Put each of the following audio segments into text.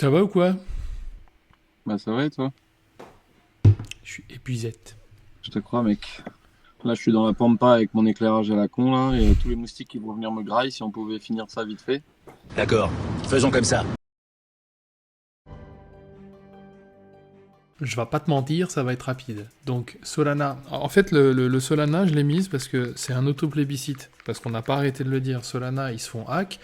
Ça va ou quoi? Bah ça va et toi? Je suis épuisette. Je te crois mec. Là je suis dans la pampa avec mon éclairage à la con là, et tous les moustiques qui vont venir me grailler si on pouvait finir ça vite fait. D'accord, faisons comme ça. Je vais pas te mentir, ça va être rapide. Donc Solana, en fait le Solana je l'ai mise parce que c'est un auto-plébiscite. Parce qu'on n'a pas arrêté de le dire, Solana ils se font hack,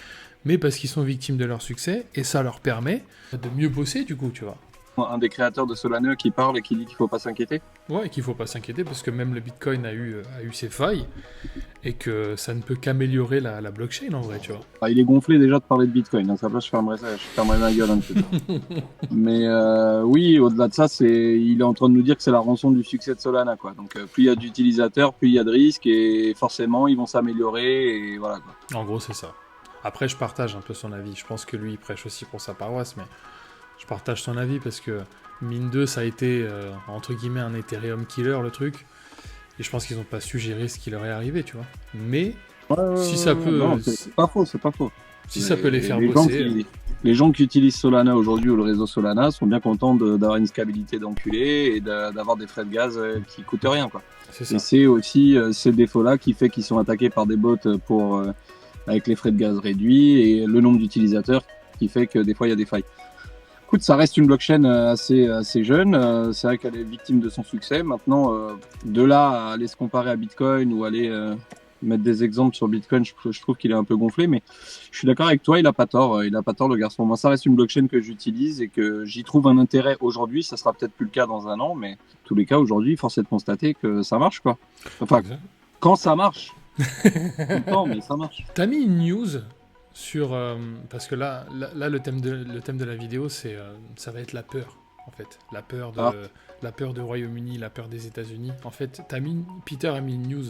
mais parce qu'ils sont victimes de leur succès, et ça leur permet de mieux bosser du coup, tu vois. Un des créateurs de Solana qui parle et qui dit qu'il faut pas s'inquiéter. Ouais, et qu'il faut pas s'inquiéter parce que même le Bitcoin a eu ses failles, et que ça ne peut qu'améliorer la blockchain en vrai, tu vois. Ah, il est gonflé déjà de parler de Bitcoin, à sa place je fermerai ma gueule un peu. Mais oui, au-delà de ça, il est en train de nous dire que c'est la rançon du succès de Solana quoi. Donc plus il y a d'utilisateurs, plus il y a de risques et forcément ils vont s'améliorer et voilà quoi. En gros, c'est ça. Après, je partage un peu son avis. Je pense que lui, il prêche aussi pour sa paroisse, mais je partage son avis parce que mine 2, ça a été, entre guillemets, un Ethereum killer, le truc. Et je pense qu'ils n'ont pas su gérer ce qui leur est arrivé, tu vois. Mais si ça Non, peut, c'est pas faux, c'est pas faux. si ça peut les faire Les gens bosser, les gens qui utilisent Solana aujourd'hui ou le réseau Solana sont bien contents d'avoir une stabilité d'enculé et d'avoir des frais de gaz qui coûtent rien, quoi. c'est Et ça. c'est aussi ces défauts-là qui fait qu'ils sont attaqués par des bots avec les frais de gaz réduits et le nombre d'utilisateurs qui fait que des fois il y a des failles. Écoute, ça reste une blockchain assez jeune. C'est vrai qu'elle est victime de son succès. Maintenant, de là à aller se comparer à Bitcoin ou aller mettre des exemples sur Bitcoin, je trouve qu'il est un peu gonflé. Mais je suis d'accord avec toi, il a pas tort. Il a pas tort, le garçon. Moi, ça reste une blockchain que j'utilise et que j'y trouve un intérêt aujourd'hui. Ça sera peut-être plus le cas dans un an, mais en tous les cas, aujourd'hui, force est de constater que ça marche, quoi. Enfin, Exact. quand ça marche. Tout le temps, mais ça marche. T'as mis une news sur, parce que là, le thème de la vidéo, ça va être la peur, en fait, Ah, la peur du Royaume-Uni, la peur des États-Unis. En fait, Peter a mis une news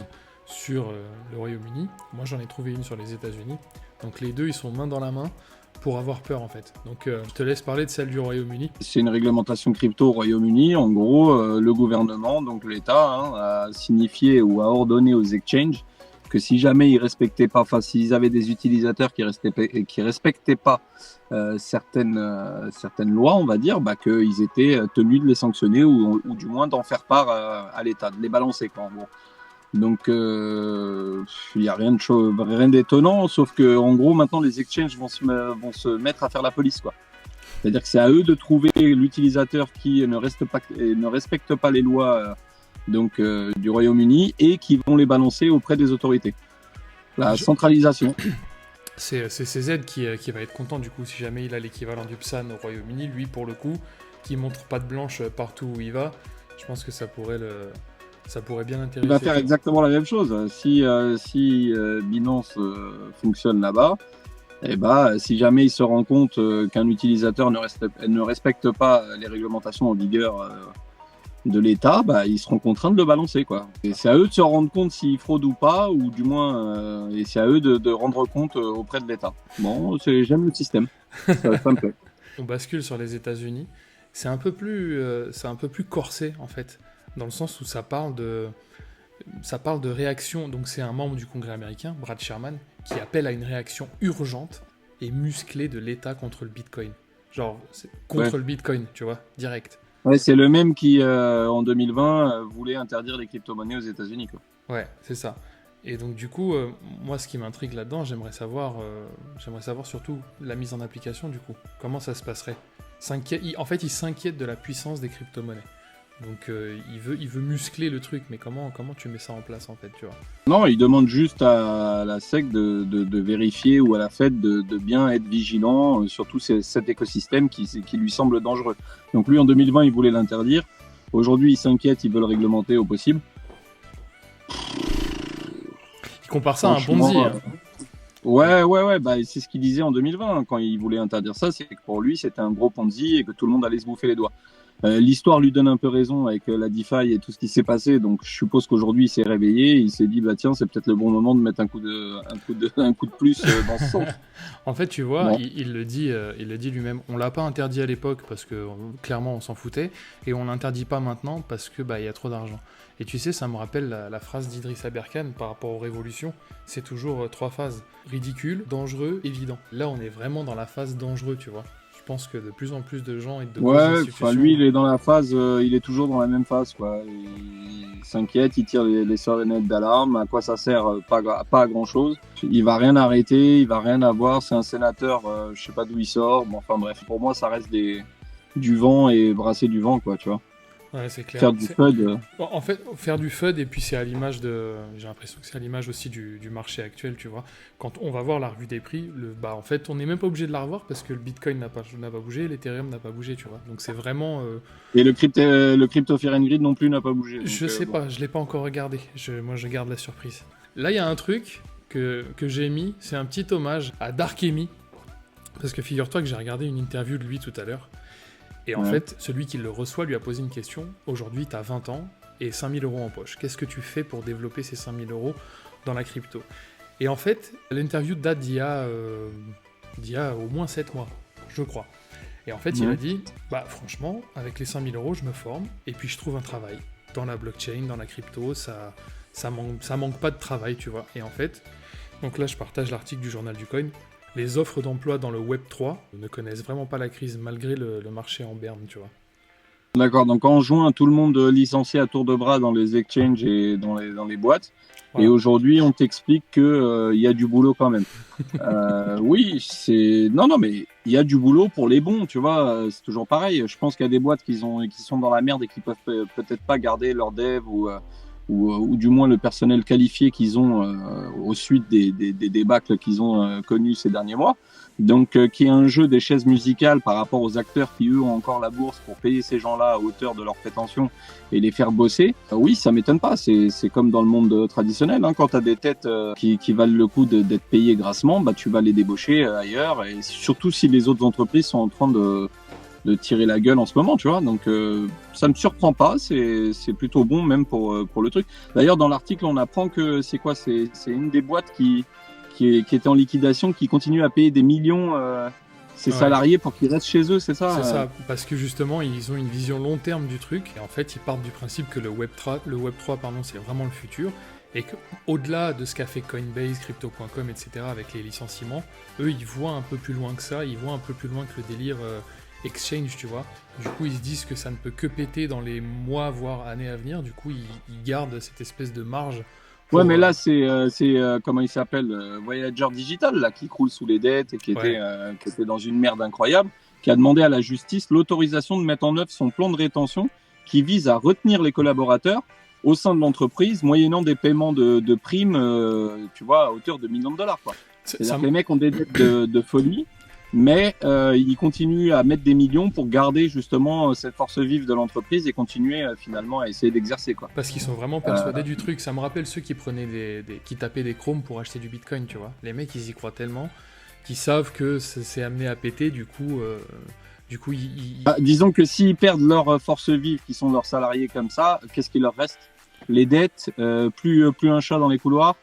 sur le Royaume-Uni. Moi, j'en ai trouvé une sur les États-Unis. Donc les deux, ils sont main dans la main pour avoir peur, en fait. Donc je te laisse parler de celle du Royaume-Uni. c'est une réglementation crypto au Royaume-Uni. En gros, le gouvernement, donc l'État, a signifié ou a ordonné aux exchanges que si jamais ils respectaient pas, enfin s'ils avaient des utilisateurs qui respectaient pas certaines lois, on va dire, bah, qu'ils étaient tenus de les sanctionner ou du moins d'en faire part à l'État, de les balancer quoi, en gros. Donc il n'y a rien d'étonnant, sauf que en gros maintenant les exchanges vont se mettre à faire la police quoi. C'est-à-dire que c'est à eux de trouver l'utilisateur qui ne respecte pas les lois du Royaume-Uni et qui vont les balancer auprès des autorités. La Je- centralisation. C'est CZ qui va être content, du coup, si jamais il a l'équivalent du PSAN au Royaume-Uni. Lui, pour le coup, qui montre patte blanche partout où il va, je pense que ça pourrait bien Il va intéresser, faire tu vois. exactement la même chose. Si Binance fonctionne là-bas, et bah, si jamais il se rend compte qu'un utilisateur ne respecte pas les réglementations en vigueur de l'État, bah, ils seront contraints de le balancer, quoi. Et c'est à eux de se rendre compte s'ils fraudent ou pas, ou du moins, et c'est à eux de rendre compte auprès de l'État. Bon, j'aime le système. Ça me plaît. On bascule sur les États-Unis. C'est un peu plus corsé, en fait, dans le sens où ça parle de réaction. Donc, c'est un membre du Congrès américain, Brad Sherman, qui appelle à une réaction urgente et musclée de l'État contre le Bitcoin. Genre, c'est Ouais. contre le Bitcoin, tu vois, direct. Ouais, c'est le même qui, en 2020, voulait interdire les crypto-monnaies aux États-Unis, quoi. Ouais, c'est ça. Et donc du coup, moi ce qui m'intrigue là-dedans, j'aimerais savoir surtout la mise en application du coup. Comment ça se passerait? En fait, il s'inquiète de la puissance des crypto-monnaies. Donc il veut muscler le truc, mais comment tu mets ça en place en fait, tu vois? Non, il demande juste à la SEC de vérifier ou à la Fed de bien être vigilant sur tout cet écosystème qui lui semble dangereux. Donc lui, en 2020, il voulait l'interdire. Aujourd'hui, il s'inquiète, il veut le réglementer au possible. Il compare ça à un Franchement, Ponzi, hein. ouais, bah, c'est ce qu'il disait en 2020 quand il voulait interdire ça, c'est que pour lui, c'était un gros Ponzi et que tout le monde allait se bouffer les doigts. L'histoire lui donne un peu raison avec la DeFi et tout ce qui s'est passé. Donc, je suppose qu'aujourd'hui, il s'est réveillé. Il s'est dit, bah tiens, c'est peut-être le bon moment de mettre un coup de plus dans ce sens. En fait, tu vois, Bon, il le dit lui-même. On l'a pas interdit à l'époque parce que clairement on s'en foutait, et on l'interdit pas maintenant parce que bah il y a trop d'argent. Et tu sais, ça me rappelle la phrase d'Idriss Aberkan par rapport aux révolutions. C'est toujours trois phases: ridicule, dangereux, évident. Là, on est vraiment dans la phase dangereux, tu vois. pense que de plus en plus de gens et de grosses Ouais, institutions... lui, il est dans la phase, il est toujours dans la même phase, quoi. Il s'inquiète, il tire les sonnettes d'alarme. À quoi ça sert? Pas à grand chose. Il va rien arrêter, il va rien avoir. C'est un sénateur, je sais pas d'où il sort. Bon, enfin bref, pour moi, ça reste du vent et brasser du vent, quoi, tu vois. Ouais, c'est clair. Faire du FUD. Bon, en fait, faire du FUD, et puis c'est à l'image de... J'ai l'impression que c'est à l'image aussi du marché actuel, tu vois. Quand on va voir la revue des prix, en fait, on n'est même pas obligé de la revoir parce que le Bitcoin n'a pas bougé, l'Ethereum n'a pas bougé, tu vois. Donc c'est vraiment... Et le crypto Fear and Greed non plus n'a pas bougé. Donc, je sais pas, je l'ai pas encore regardé. Moi, je garde la surprise. Là, il y a un truc que j'ai mis, c'est un petit hommage à Darkemy. Parce que figure-toi que j'ai regardé une interview de lui tout à l'heure. Et en fait, celui qui le reçoit lui a posé une question. Aujourd'hui, tu as 20 ans et 5000 euros en poche. Qu'est-ce que tu fais pour développer ces 5000 euros dans la crypto? Et en fait, l'interview date d'il y a au moins 7 mois, je crois. Et en fait, il a dit, franchement, avec les 5000 euros, je me forme et puis je trouve un travail. Dans la blockchain, dans la crypto, ça manque pas de travail, tu vois. Et en fait, donc là, je partage l'article du journal du coin. Les offres d'emploi dans le Web3 ne connaissent vraiment pas la crise malgré le marché en berne, tu vois. D'accord, donc en juin, tout le monde licencié à tour de bras dans les exchanges et dans les boîtes. Voilà. Et aujourd'hui, on t'explique qu'il y a du boulot quand même. Oui, Non, mais il y a du boulot pour les bons, tu vois. C'est toujours pareil. Je pense qu'il y a des boîtes qui sont dans la merde et qui peuvent peut-être pas garder leur dev ou du moins le personnel qualifié qu'ils ont aux suites des débâcles qu'ils ont connus ces derniers mois. Donc, qu'il y ait un jeu des chaises musicales par rapport aux acteurs qui, eux, ont encore la bourse pour payer ces gens-là à hauteur de leurs prétentions et les faire bosser, oui, ça m'étonne pas. C'est comme dans le monde traditionnel. Hein. Quand tu as des têtes qui valent le coup d'être payées grassement, tu vas les débaucher ailleurs. Et surtout si les autres entreprises sont en train de tirer la gueule en ce moment, tu vois. Donc, ça me surprend pas. C'est plutôt bon même pour le truc. D'ailleurs, dans l'article, on apprend que c'est une des boîtes qui était en liquidation, qui continue à payer des millions ses salariés pour qu'ils restent chez eux, c'est ça? C'est ça, parce que justement, ils ont une vision long terme du truc, et en fait, ils partent du principe que le Web3, c'est vraiment le futur, et qu'au-delà de ce qu'a fait Coinbase, Crypto.com, etc., avec les licenciements, eux, ils voient un peu plus loin que ça, ils voient un peu plus loin que le délire exchange, tu vois. Du coup, ils se disent que ça ne peut que péter dans les mois, voire années à venir, du coup, ils gardent cette espèce de marge. Ouais, mais là, c'est comment il s'appelle, Voyager Digital, là, qui croule sous les dettes et qui était dans une merde incroyable, qui a demandé à la justice l'autorisation de mettre en œuvre son plan de rétention qui vise à retenir les collaborateurs au sein de l'entreprise, moyennant des paiements de primes, tu vois, à hauteur de millions de dollars, quoi. C'est-à-dire que les mecs ont des dettes de folie, mais ils continuent à mettre des millions pour garder justement cette force vive de l'entreprise et continuer finalement à essayer d'exercer, quoi. Parce qu'ils sont vraiment persuadés du truc. Ça me rappelle ceux qui prenaient qui tapaient des chromes pour acheter du bitcoin, tu vois. Les mecs, ils y croient tellement qu'ils savent que c'est amené à péter, du coup disons que s'ils perdent leur force vive, qui sont leurs salariés comme ça, qu'est-ce qu'il leur reste? Les dettes, plus un chat dans les couloirs.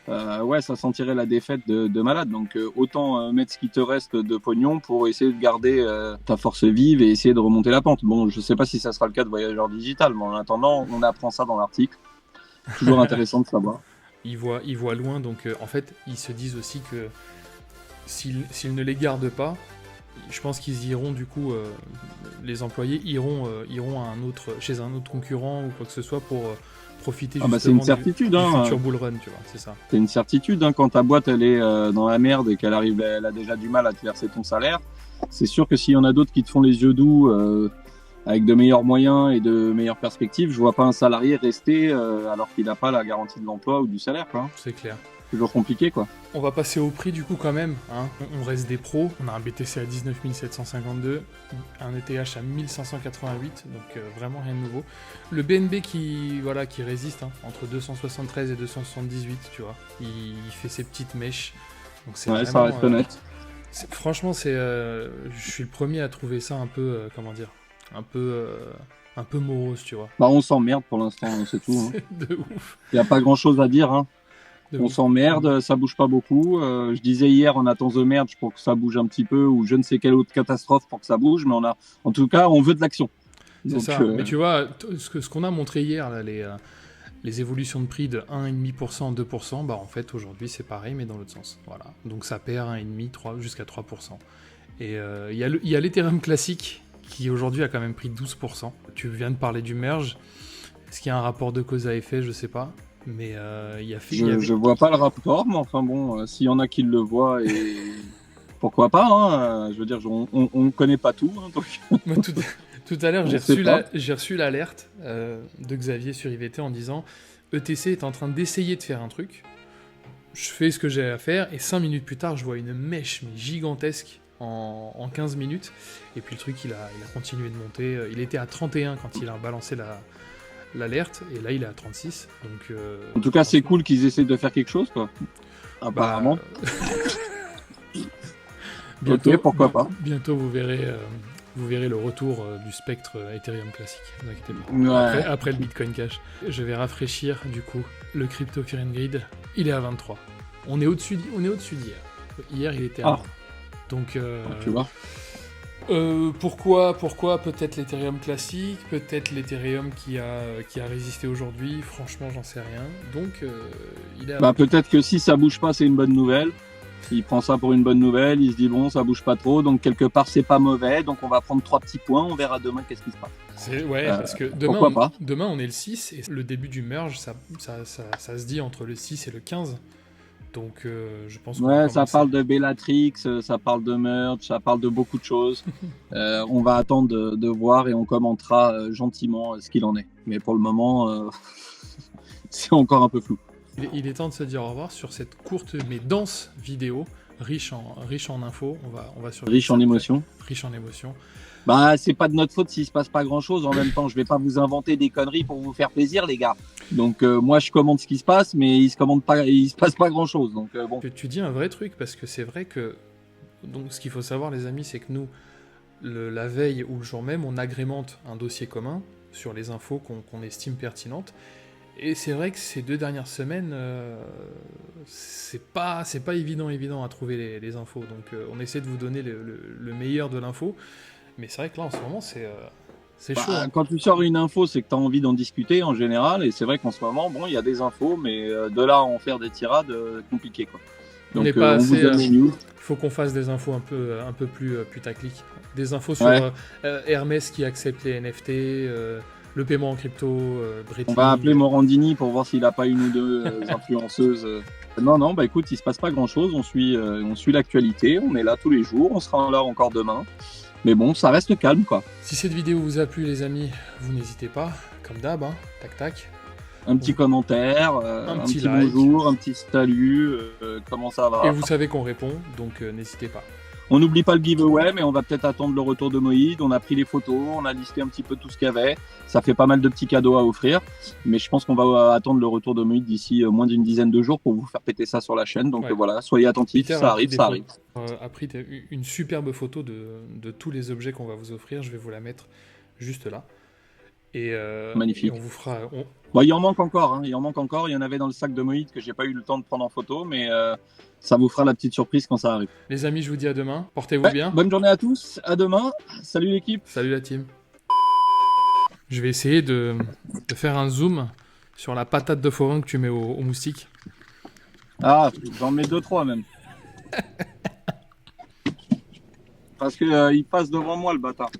Ça sentirait la défaite de malade. Donc autant mettre ce qui te reste de pognon pour essayer de garder ta force vive et essayer de remonter la pente. Bon, je sais pas si ça sera le cas de Voyageur Digital, mais en attendant, on apprend ça dans l'article. Toujours intéressant de savoir. Ils voient loin, donc en fait, ils se disent aussi que s'ils ne les gardent pas, je pense qu'ils iront du coup, les employés iront chez un autre concurrent ou quoi que ce soit pour profiter justement c'est une certitude, du futur bull run, tu vois, c'est ça. C'est une certitude, hein, quand ta boîte elle est dans la merde et qu'elle a déjà du mal à te verser ton salaire, c'est sûr que s'il y en a d'autres qui te font les yeux doux avec de meilleurs moyens et de meilleures perspectives, je vois pas un salarié rester alors qu'il n'a pas la garantie de l'emploi ou du salaire, quoi. C'est clair. Toujours compliqué, quoi. On va passer au prix du coup quand même, hein. On reste des pros, on a un BTC à 19 752, un ETH à 1588, donc vraiment rien de nouveau. Le BNB qui résiste, hein, entre 273 et 278, tu vois, il fait ses petites mèches. Donc c'est vraiment, ça reste honnête. Franchement, je suis le premier à trouver ça un peu, un peu morose, tu vois. On s'emmerde pour l'instant, c'est tout. C'est de ouf. Il n'y a pas grand-chose à dire, hein. On s'emmerde, ça bouge pas beaucoup. Je disais hier, on attend The Merge pour que ça bouge un petit peu, ou je ne sais quelle autre catastrophe pour que ça bouge, mais en tout cas, on veut de l'action. C'est ça. Mais tu vois, ce qu'on a montré hier, là, les évolutions de prix de 1,5%, 2%, en fait, aujourd'hui, c'est pareil, mais dans l'autre sens. Voilà. Donc ça perd 1,5%, jusqu'à 3%. Et il y a l'Ethereum classique qui aujourd'hui a quand même pris 12%. Tu viens de parler du merge. Est-ce qu'il y a un rapport de cause à effet? Je sais pas. Mais je vois pas le rapport, mais enfin bon, s'il y en a qui le voient, et pourquoi pas, hein, je veux dire, on connaît pas tout. Hein, donc... Moi, tout à l'heure, j'ai reçu l'alerte de Xavier sur IVT en disant ETC est en train d'essayer de faire un truc. Je fais ce que j'ai à faire, et 5 minutes plus tard, je vois une mèche mais gigantesque en 15 minutes. Et puis le truc, il a continué de monter. Il était à 31 quand il a balancé l'alerte, et là il est à 36. Donc, en tout cas, c'est cool qu'ils essaient de faire quelque chose, quoi. Apparemment. Bientôt, ok, pourquoi pas. Bientôt, vous verrez le retour du spectre Ethereum classique. Ne vous inquiétez pas. Ouais. Après le Bitcoin Cash. Je vais rafraîchir, du coup, le Crypto Current Grid. Il est à 23. On est au-dessus d'hier. Hier, il était à 20. Donc, tu vois. Pourquoi peut-être l'Ethereum classique, peut-être l'Ethereum qui a résisté aujourd'hui, franchement j'en sais rien. Donc il est peut-être que si ça bouge pas, c'est une bonne nouvelle. Il prend ça pour une bonne nouvelle, il se dit bon, ça bouge pas trop, donc quelque part c'est pas mauvais, donc on va prendre 3 petits points, on verra demain qu'est-ce qui se passe. Parce que demain on est le 6 et le début du merge ça se dit entre le 6 et le 15. Donc je pense que ça parle de Bellatrix, ça parle de merge, ça parle de beaucoup de choses. On va attendre de voir et on commentera gentiment ce qu'il en est. Mais pour le moment, c'est encore un peu flou. Il est temps de se dire au revoir sur cette courte mais dense vidéo, riche en infos. On va sur riche en émotions. Riche en émotions. C'est pas de notre faute s'il se passe pas grand chose. En même temps, je vais pas vous inventer des conneries pour vous faire plaisir, les gars. Donc moi, je commente ce qui se passe, mais il se passe pas grand chose. Donc bon. Tu dis un vrai truc parce que c'est vrai que donc ce qu'il faut savoir, les amis, c'est que nous, la veille ou le jour même, on agrémente un dossier commun sur les infos qu'on estime pertinentes. Et c'est vrai que ces 2 dernières semaines, c'est pas évident à trouver les infos. Donc on essaie de vous donner le meilleur de l'info. Mais c'est vrai que là, en ce moment, c'est chaud. Quand tu sors une info, c'est que tu as envie d'en discuter en général. Et c'est vrai qu'en ce moment, il y a des infos, mais de là à en faire des tirades, compliqué, quoi. Donc, on n'est pas assez. Il faut qu'on fasse des infos un peu plus putaclic. Des infos sur Hermès qui accepte les NFT, le paiement en crypto, on va appeler Morandini pour voir s'il n'a pas une ou deux influenceuses. Non, écoute, il se passe pas grand-chose. On suit l'actualité. On est là tous les jours. On sera là encore demain. Mais bon, ça reste calme, quoi. Si cette vidéo vous a plu, les amis, vous n'hésitez pas, comme d'hab, tac. Un petit commentaire, un petit like. Bonjour, un petit salut, comment ça va? Et vous savez qu'on répond, donc n'hésitez pas. On n'oublie pas le giveaway, mais on va peut-être attendre le retour de Moïd. On a pris les photos, on a listé un petit peu tout ce qu'il y avait. Ça fait pas mal de petits cadeaux à offrir. Mais je pense qu'on va attendre le retour de Moïd d'ici moins d'une dizaine de jours pour vous faire péter ça sur la chaîne. Donc voilà, soyez attentifs, Peter ça arrive. A pris une superbe photo de tous les objets qu'on va vous offrir. Je vais vous la mettre juste là. Et magnifique. Et on vous fera... il en manque encore. Il y en avait dans le sac de Moïd que j'ai pas eu le temps de prendre en photo, mais... ça vous fera la petite surprise quand ça arrive. Les amis, je vous dis à demain. Portez-vous bien. Bonne journée à tous. À demain. Salut l'équipe. Salut la team. Je vais essayer de faire un zoom sur la patate de forain que tu mets au moustique. Ah, j'en mets 2-3 même. Parce que il passe devant moi le bâtard.